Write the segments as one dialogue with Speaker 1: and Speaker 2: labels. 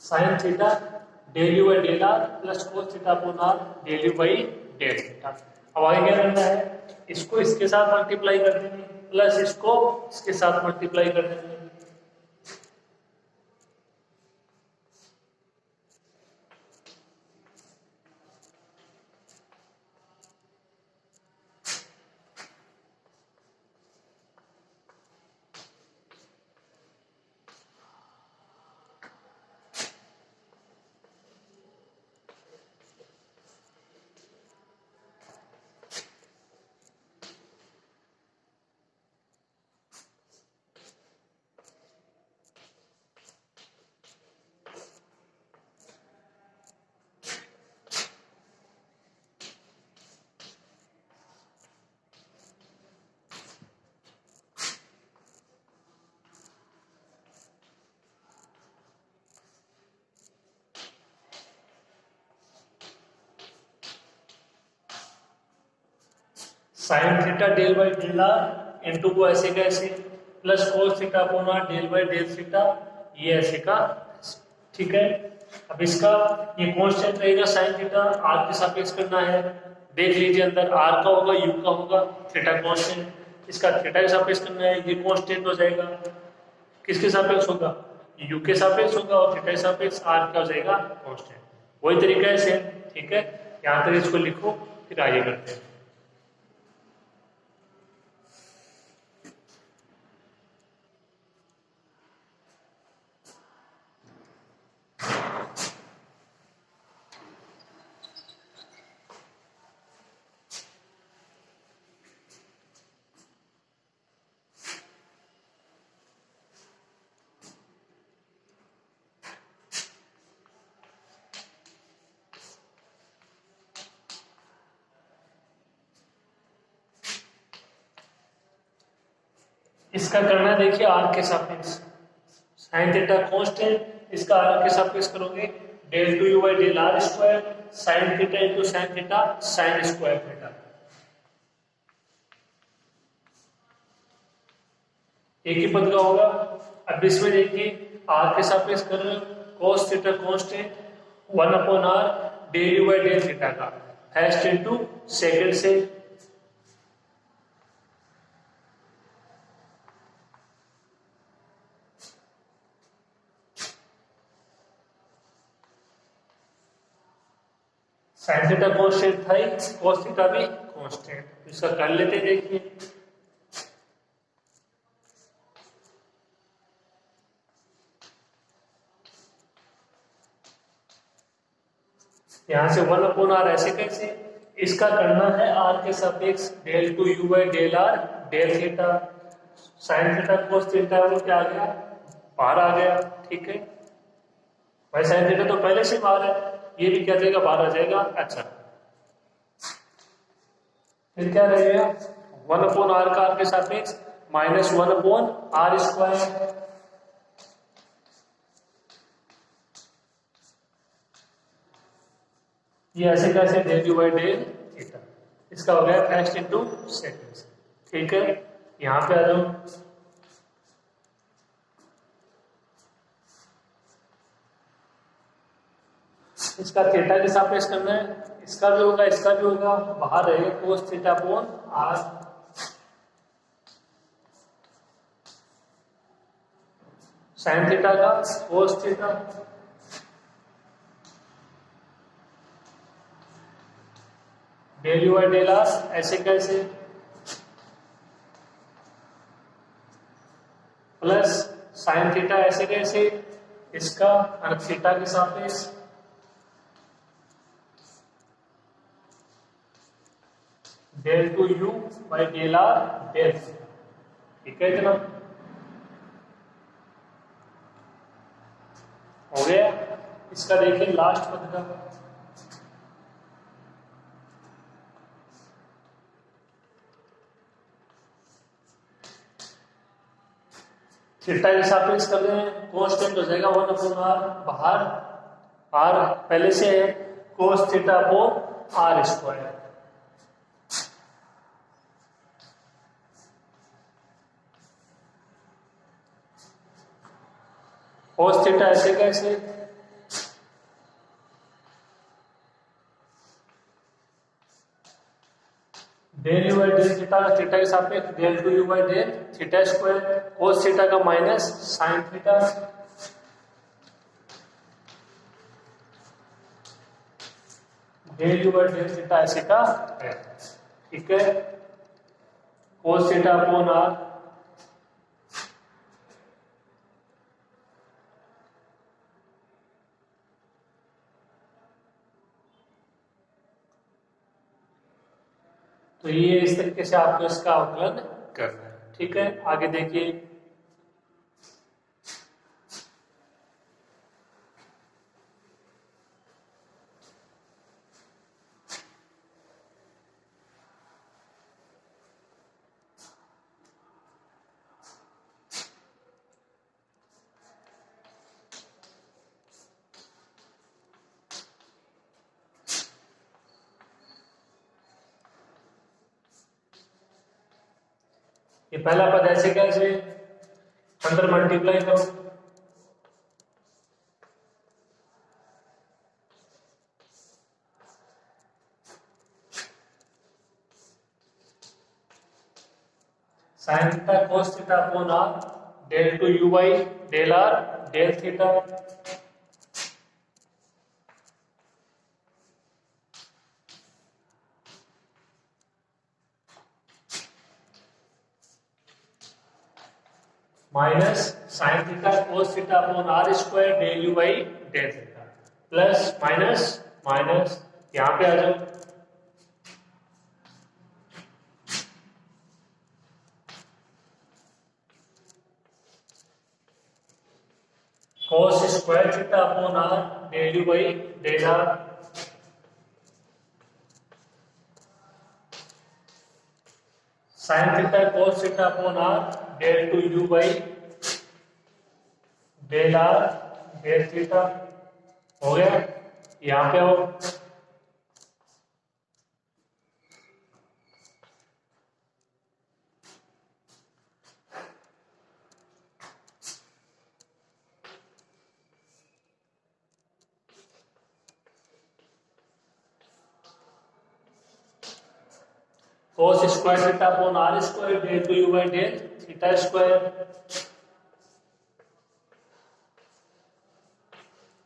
Speaker 1: Sign theta del u by del r plus cos theta upon r del u by del theta. अब आगे क्या करना है, इसको इसके साथ मल्टीप्लाई कर देंगे प्लस इसको इसके साथ मल्टीप्लाई कर देंगे। Sine theta del by del r into को ऐसे का ऐसे plus cos theta upon r del by del theta, ये ऐसे का, ठीक है। अब इसका ये कांस्टेंट रहेगा साइन थीटा, आर के सापेक्ष करना है, देख लीजिए अंदर आर का होगा यू का होगा, थीटा कांस्टेंट, इसका थीटा के सापेक्ष करना है, ये कांस्टेंट हो जाएगा, किसके सापेक्ष होगा, यू के सापेक्ष होगा, और थीटा के सापेक्ष आर का हो जाएगा कांस्टेंट। वही तरीका है सेम, ठीक है। यहां तक इसको लिखो, फिर आगे करते हैं। इसका करना देखिए आर के सापेक्ष, साइन थीटा कांस्टेंट, इसका आर के सापेक्ष करोगे del two u by del r square sine theta into sine theta sine square theta. एक ही पद का होगा। अब इसमें देखिए आर के सापेक्ष कर रहे हो, cos theta constant 1 upon r del u by del theta का फर्स्ट इंटू सेकंड से, साइन थीटा कांस्टेंट था, cos थीटा भी कांस्टेंट, इसका कर लेते देखिए। यहां से 1 अपॉन आर ऐसे कैसे, इसका करना है आर के सापेक्ष del two u by del r del theta, sine theta cos theta वो क्या आ गया, बाहर आ गया, ठीक है भाई। साइन थीटा तो पहले से बाहर है, ये भी क्या जाएगा, बाहर आ जाएगा। अच्छा फिर क्या रहेगा, 1 अपॉन आर का आर के सापेक्ष माइनस 1 अपॉन आर स्क्वायर, ये ऐसे कैसे del u by del theta, इसका हो गया फर्स्ट इंटू सेकंड, ठीक है। यहां पे आ जाओ, इसका थीटा के सापेक्ष करना है, इसका भी होगा इसका भी होगा, बाहर रहेगा cos theta upon r, sine theta का cos theta, del u by del r ऐसे कैसे प्लस साइन थीटा ऐसे कैसे, इसका थीटा के सापेक्ष del two u by del r del, ठीक है इतना हो गया। इसका देखिए लास्ट पद का, थीटा के सापेक्ष कर रहे हैं, कांस्टेंट हो जाएगा 1 अपॉन आर, बाहर आर पहले से है, cos theta upon r square, cos theta ऐसे कैसे, del u by del theta, theta के सापेक्ष del two u by del theta square, cos theta का minus sine theta, del u by del theta ऐसे का है, ठीक है। कोस थीटा अपॉन आर, तो ये इस तरीके से आपको इसका आकलन करना है, ठीक है। आगे देखिए, ये पहला पद ऐसे कैसे, अंदर मल्टीप्लाई करो, sine theta cos theta upon r, del two u by del r del theta, minus sine theta cos theta upon r square del u by del theta, plus minus minus, यहां पे आ जाओ, cos square theta upon r del u by del r, sine theta cos theta upon r del two u by del r del theta, हो गया। यहां पे हो, cos square theta upon r square del two u by del theta square,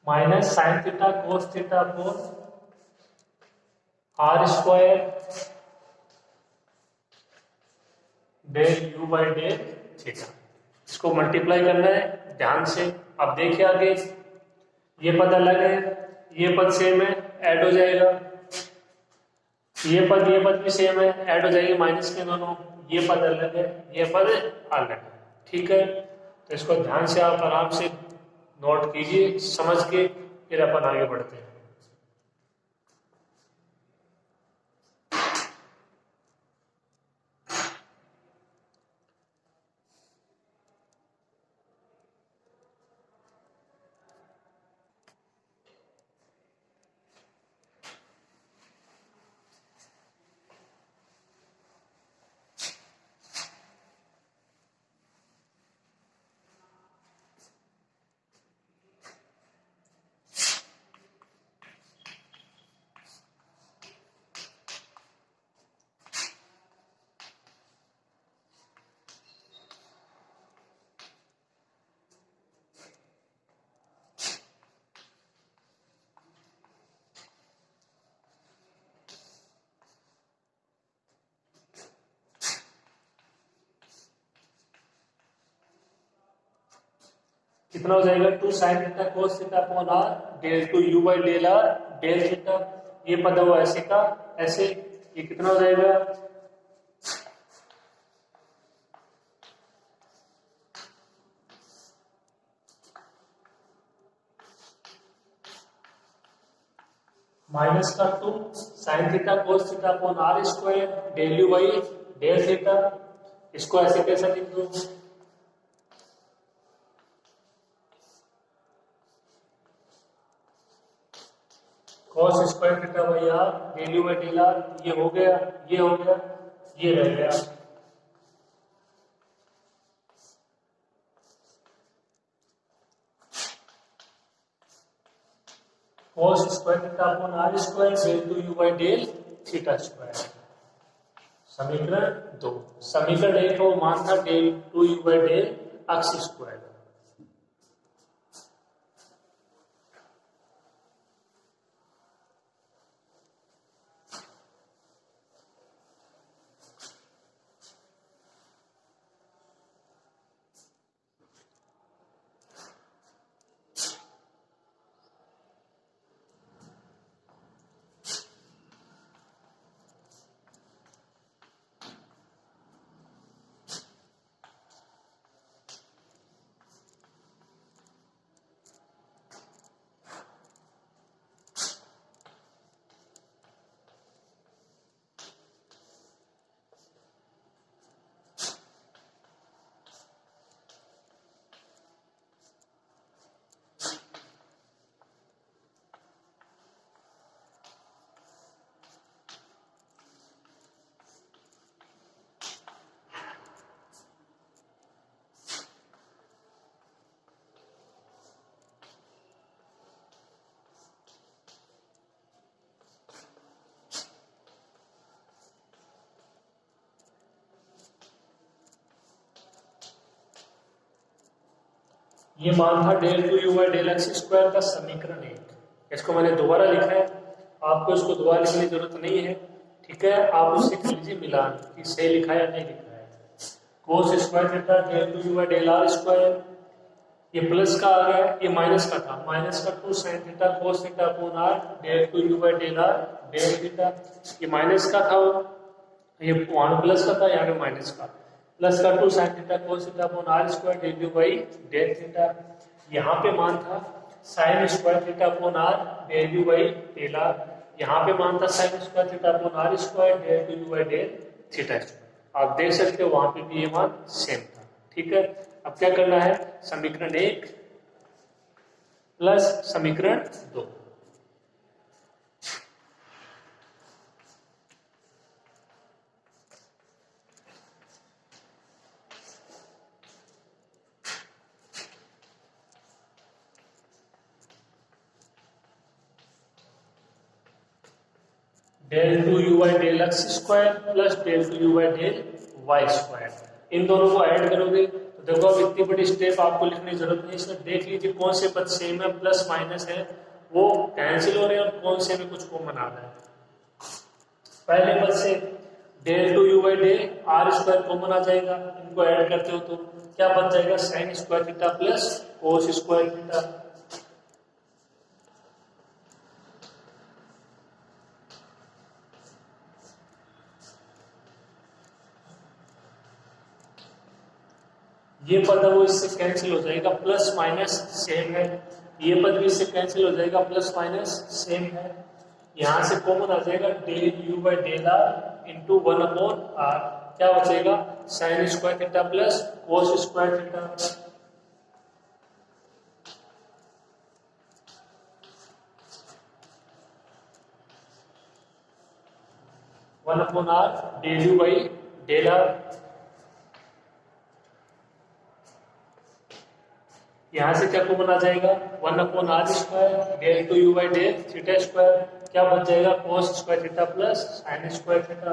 Speaker 1: minus sine theta cos theta upon r square del u by del theta, इसको multiply करना है ध्यान से। अब देखिए आगे, ये पद अलग है, ये पद सेम है, ऐड हो जाएगा, ये पद भी सेम है, ऐड हो जाएगी माइनस के दोनों, ये पद अलग है, ये पद अलग है, ठीक है। तो इसको ध्यान से आप आराम से नोट कीजिए, समझ के फिर अपन आगे बढ़ते हैं। कितना हो जाएगा, two sine theta cos theta upon r del two u by del r del theta, ये पद है वो ऐसे का ऐसे, ये कितना हो जाएगा, माइनस का two sine theta cos theta upon r square del u by del theta, इसको ऐसे कैसे लिख दो, cos square theta by r del u by del r, ये हो गया, ये हो गया, ये रह गया, cos square theta upon r square del two u by del theta square, समीकरण 2। समीकरण 1 का वो मान था del two u by del x square. ये मान था del two u by del x square का समीकरण 1। इसको मैंने दोबारा लिखा है, आपको इसको दोबारा लिखने की जरूरत नहीं है, ठीक है। आप उससे कर लीजिए मिलान कि सही लिखा है या नहीं लिखा है। Cos square theta del two u by del r square, ये प्लस का आ गया, ये माइनस का था, माइनस का 2 sin theta cos theta upon r del two u by del r del theta. ये माइनस का था, ये वहां प्लस का था, यहाँ पे माइनस का, प्लस का 2 sin theta cos theta upon r square del u by del theta. यहाँ पे मान था sin square theta upon r del u by del r, यहाँ पे मान था sin square theta upon r square del u by del theta. आप देख सकते हो वहां पे भी ये मान सेम था, ठीक है। अब क्या करना है, समीकरण 1 प्लस समीकरण 2। Del two u by del x square plus del two u by del y square, इन दोनों को ऐड करोगे तो देखो अब इतनी बड़ी स्टेप आपको लिखने की जरूरत नहीं। इसमें देख लीजिए कौन से पद सेम है, प्लस माइनस है वो कैंसिल हो रहे हैं और कौन से में कुछ कॉमन आ रहा है। पहले पद से del two u by del r square common आ जाएगा, इनको ऐड करते हो तो क्या बच जाएगा, sine square theta plus cos square theta. ये पद है वो इससे कैंसिल हो जाएगा, प्लस माइनस सेम है, ये पद भी इससे कैंसिल हो जाएगा, प्लस माइनस सेम है। यहां से कॉमन आ जाएगा del u by del r into 1 upon r, क्या बचेगा, sine square theta plus cos square theta. 1 upon r del u by del r. यहां से क्या कॉमन आ जाएगा, 1 upon r square del two u by del theta square, क्या बच जाएगा, cos square theta plus sine square theta.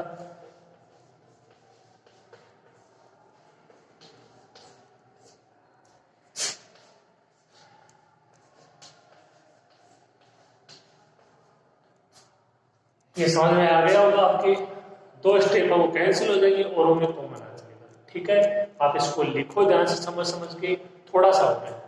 Speaker 1: ये समझ में आ गया होगा आपके, दो स्टेप वो कैंसिल हो जाएंगे और उनमें कॉमन आ जाएगा, ठीक है। आप इसको लिखो ध्यान से समझ समझ के, थोड़ा सा होता है।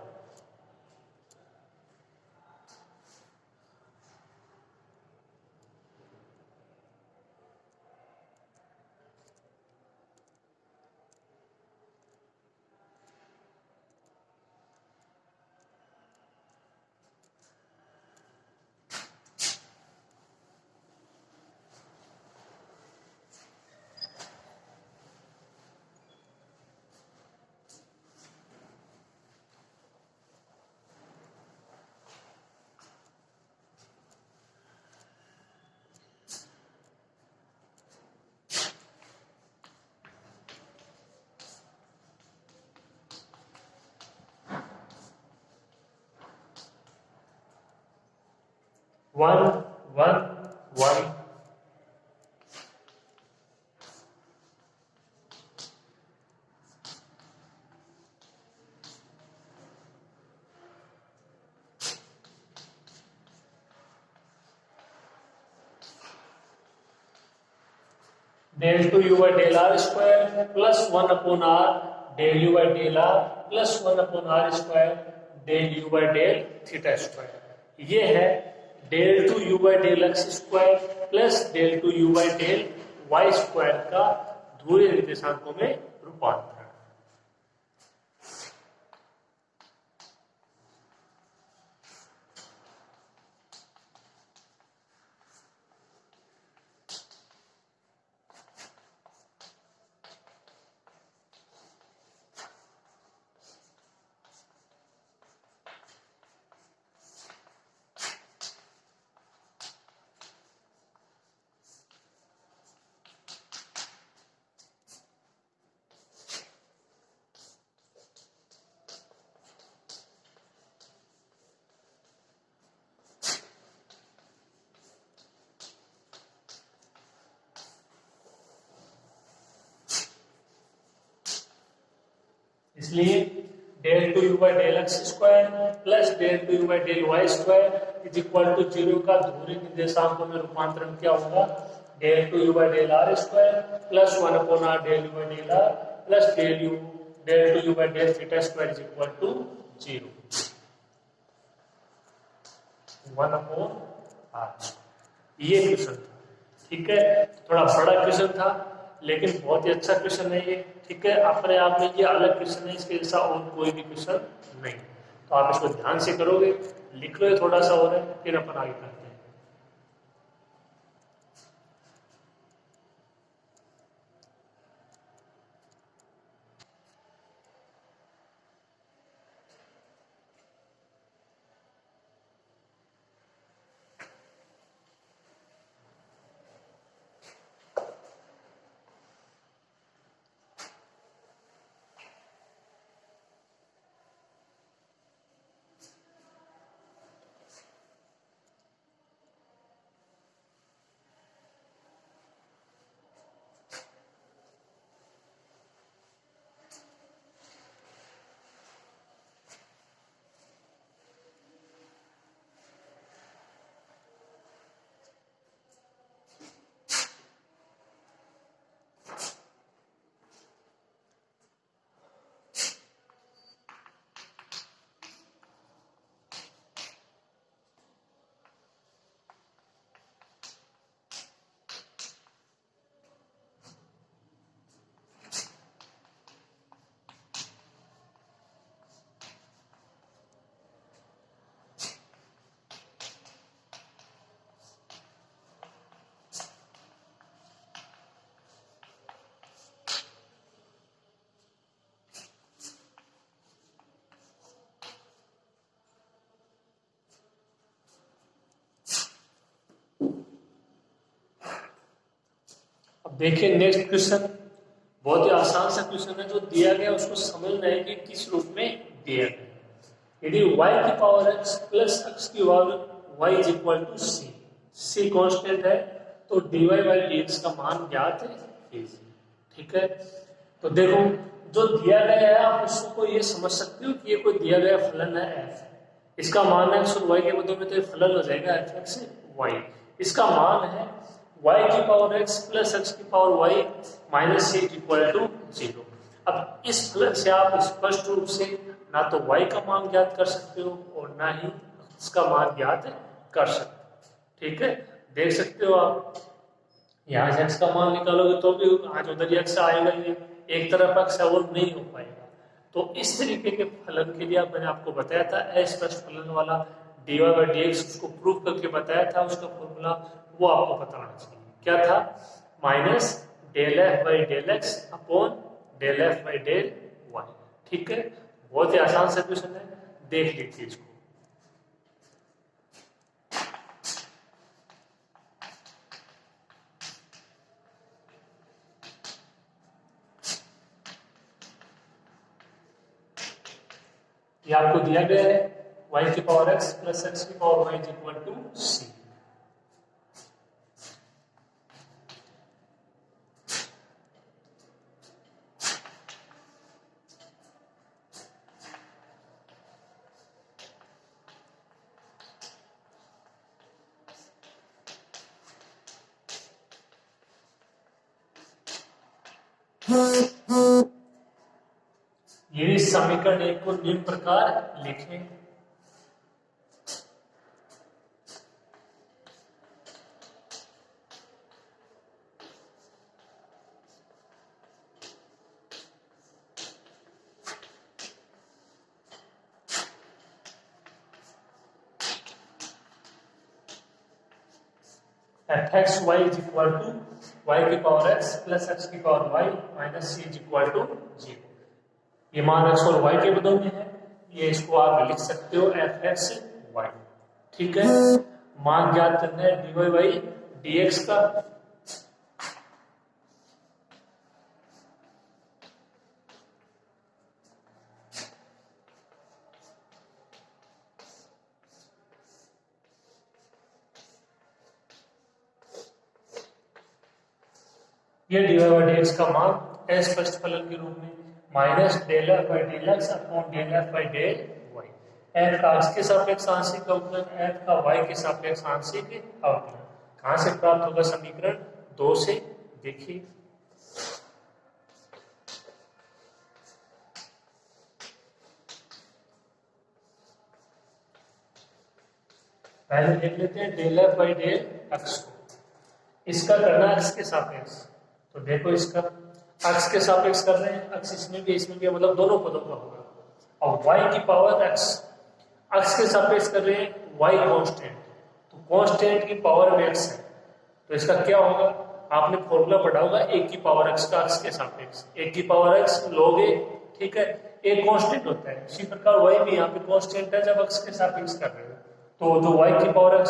Speaker 1: One one one del two u by del r square plus 1 upon r del u by del r plus 1 upon r square del u by del theta square. ये है del two u by del x square plus del two u by del y square का ध्रुवीय निर्देशांकों में रूपांतरण। इसलिए del two u by del x square plus del two u by del y square is equal to 0 का ध्रुवीय निर्देशांकों में रूपांतरण क्या होगा? Del two u by del r square plus 1 upon r del u by del r plus del two u by del theta square is equal to 0 1 upon r. ये question था, ठीक है। थोड़ा बड़ा क्वेश्चन था लेकिन बहुत ही अच्छा क्वेश्चन है ये, ठीक है। अपने आप में ये अलग क्वेश्चन है, इसके जैसा और कोई भी क्वेश्चन नहीं। तो आप इसको ध्यान से करोगे, लिख लो थोड़ा सा और है, फिर अपन आगे करते हैं। अब देखिए नेक्स्ट क्वेश्चन, बहुत ही आसान सा क्वेश्चन है। जो दिया गया उसको समझना है कि किस रूप में दिया गया। यदि y की पावर x प्लस x की power y is equal to c constant है तो dy बाई dx का मान ज्ञात है, ठीक है। तो देखो जो दिया गया है आप उसको ये समझ सकते हो कि ये कोई दिया गया फलन है f, इसका मान है x और y के मध्य में, तो ये फलन हो जाएगा fx y। इसका मान है y की पावर x प्लस x की power y minus c equal to 0। अब इस फलन से आप स्पष्ट रूप से ना तो y का मान ज्ञात कर सकते हो और ना ही इसका मान ज्ञात कर सकते हो, ठीक है। देख सकते हो आप यहाँ से x का मान निकालोगे तो भी आज उधर x आएगा, ये एक तरफ x है और नहीं हो पाएगा। तो इस तरीके के फलन के लिए मैंने आपको बताया था अस्पष्ट फलन वाला dy बाई dx, उसको प्रूव करके बताया था। उसका फॉर्मूला वो आपको बताना चाहिए क्या था, minus del f by del x upon del f by del y, ठीक है। बहुत ही आसान सा क्वेश्चन है, देख लीजिए इसको। ये आपको दिया गया है y की पावर x प्लस x की power y is equal to c। यदि समीकरण एक को निम्न प्रकार लिखें। F x y is equal to y की पावर एक्स प्लस एक्स की power y minus c is equal to 0। ये मान एक्स और वाई के बदल में है, ये इसको आप लिख सकते हो एफ एक्स वाई। ठीक है, मान ज्ञात करना है d y by d x का। ये d y by d x का मान एस स्पष्ट फलन के रूप में minus del f by del x upon del f by del y. F का एक्स के सापेक्ष आंशिक अवकलन, एफ का वाई के सापेक्ष आंशिक अवकलन कहां से प्राप्त होगा? समीकरण 2 से। देखिए पहले देख लेते हैं del f by del x को। इसका करना है एक्स के सापेक्ष, तो देखो इसका एक्स के सापेक्ष कर रहे हैं, एक्स इसमें भी मतलब दोनों पदों का होगा। और y की पावर x, एक्स के सापेक्ष कर रहे हैं y कांस्टेंट, तो कांस्टेंट की पावर में x है, तो इसका क्या होगा? आपने फॉर्मूला पढ़ा होगा एक की पावर x का x के सापेक्ष, एक की पावर x log a। ठीक है, एक कांस्टेंट होता है, इसी प्रकार y भी यहाँ पे कांस्टेंट है जब x के सापेक्ष कर रहे हो, तो जो y की पावर x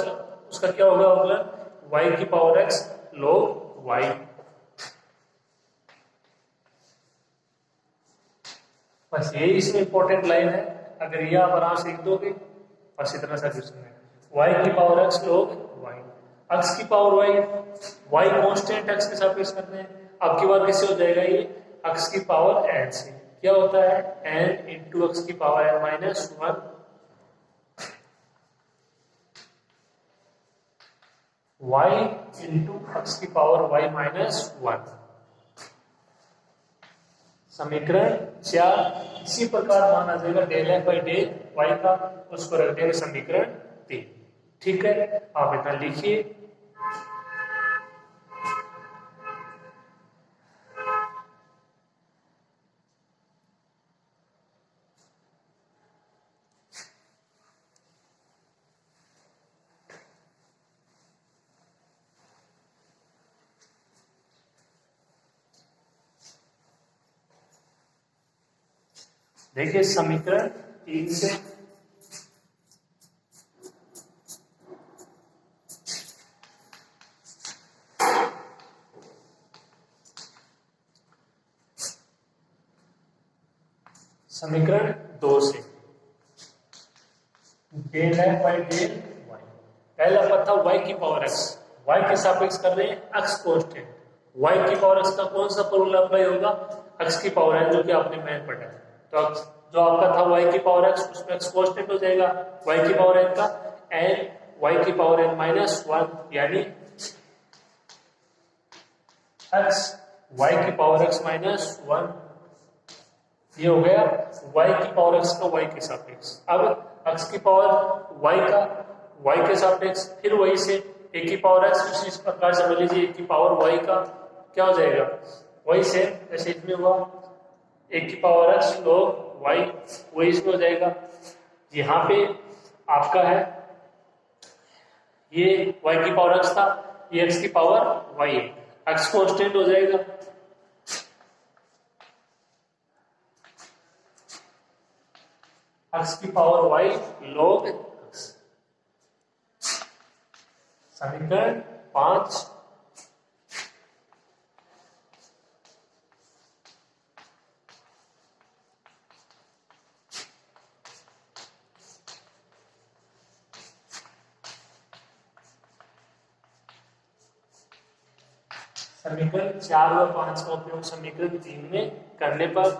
Speaker 1: उसका क्या होगा अवकलन? y की पावर x log y। बस यही इसमें इंपॉर्टेंट लाइन है, अगर ये आप आराम से लिख दोगे बस इतना सा क्वेश्चन है। y की power x log y, x की पावर y कांस्टेंट x के सापेक्ष करते हैं। अब की बार किससे हो जाएगा? ये x की पावर n से। क्या होता है? n इंटू एक्स की power n minus 1 y into x की पावर y माइनस 1। समीकरण 4। इसी प्रकार माना जाएगा del f by del y का, उसको रख देंगे समीकरण 3। ठीक है, आप इतना लिखिए। देखिए समीकरण 3 से समीकरण 2 से del f by del y. पहला पद था y की पावर x, y के सापेक्ष कर रहे हैं x कांस्टेंट, y की पावर x का कौन सा फॉर्मूला अप्लाई होगा? x की पावर n, जो कि आपने मैथ पढ़ा है। तो जो आपका था y की पावर x, उसमें x कांस्टेंट हो जाएगा, y की पावर n का n y की पावर n माइनस 1 यानी x y की पावर x माइनस 1। ये हो गया y की पावर x का y के सापेक्ष। अब x की पावर y का y के सापेक्ष, फिर वही से a की पावर x, उसी प्रकार समझ लीजिए a की पावर y का क्या हो जाएगा? वही से जैसे इसमें हुआ a की पावर x log y, वही इसमें हो जाएगा। यहाँ पे आपका है ये y की पावर x था, ये x की पावर y है, x कांस्टेंट हो जाएगा। x की पावर y log x। समीकरण 5। समीकरण 4 व 5 का उपयोग समीकरण 3 में करने पर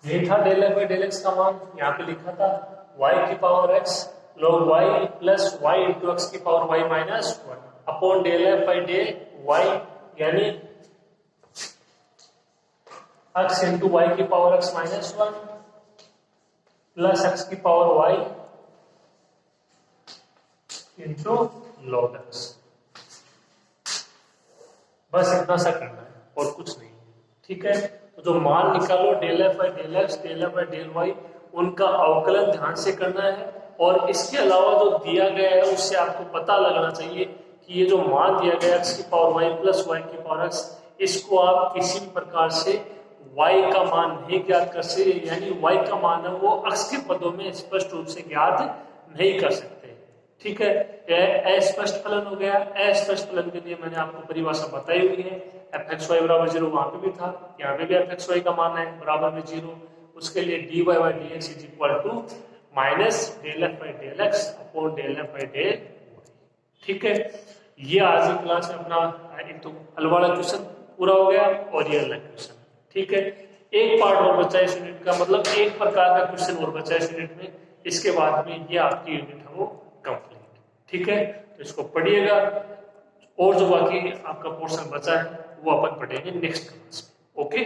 Speaker 1: यही था del f by del x का मान, यहाँ पे लिखा था वाई की power x log y plus y into x की power y minus one upon del f by del y, यानी एक्स इंटू वाई की power x minus one plus x की power y into log x. बस इतना सा करना है और कुछ नहीं है, ठीक है। तो जो मान निकालो del f by del x, del f by del y, उनका अवकलन ध्यान से करना है। और इसके अलावा जो दिया गया है उससे आपको पता लगना चाहिए कि ये जो मान दिया गया एक्स की पावर वाई प्लस वाई की पावर एक्स, इसको आप किसी भी प्रकार से वाई का मान नहीं ज्ञात कर सकते, यानी वाई का मान है वो एक्स के पदों में स्पष्ट रूप से ज्ञात नहीं कर सकते, ठीक है। अस्पष्ट फलन हो गया। अस्पष्ट फलन के लिए मैंने आपको परिभाषा बताई हुई है, एफ एक्स वाई बराबर जीरो, वहां पे भी था, यहाँ पे भी एफ एक्स वाई का मान है बराबर में जीरो। उसके लिए d y by d x is equal to minus del f by del x upon del f by del y, ठीक है। ये आज की क्लास में अपना एक तो हल वाला क्वेश्चन पूरा हो गया और ये अलग क्वेश्चन, ठीक है। एक पार्ट और बचा है इस यूनिट का, मतलब एक प्रकार का क्वेश्चन और बचा है इस यूनिट में, इसके बाद में ये आपकी यूनिट है वो कंप्लीट, ठीक है। तो इसको पढ़िएगा और जो बाकी आपका पोर्शन बचा है वो अपन पढ़ेंगे नेक्स्ट क्लास में, ओके।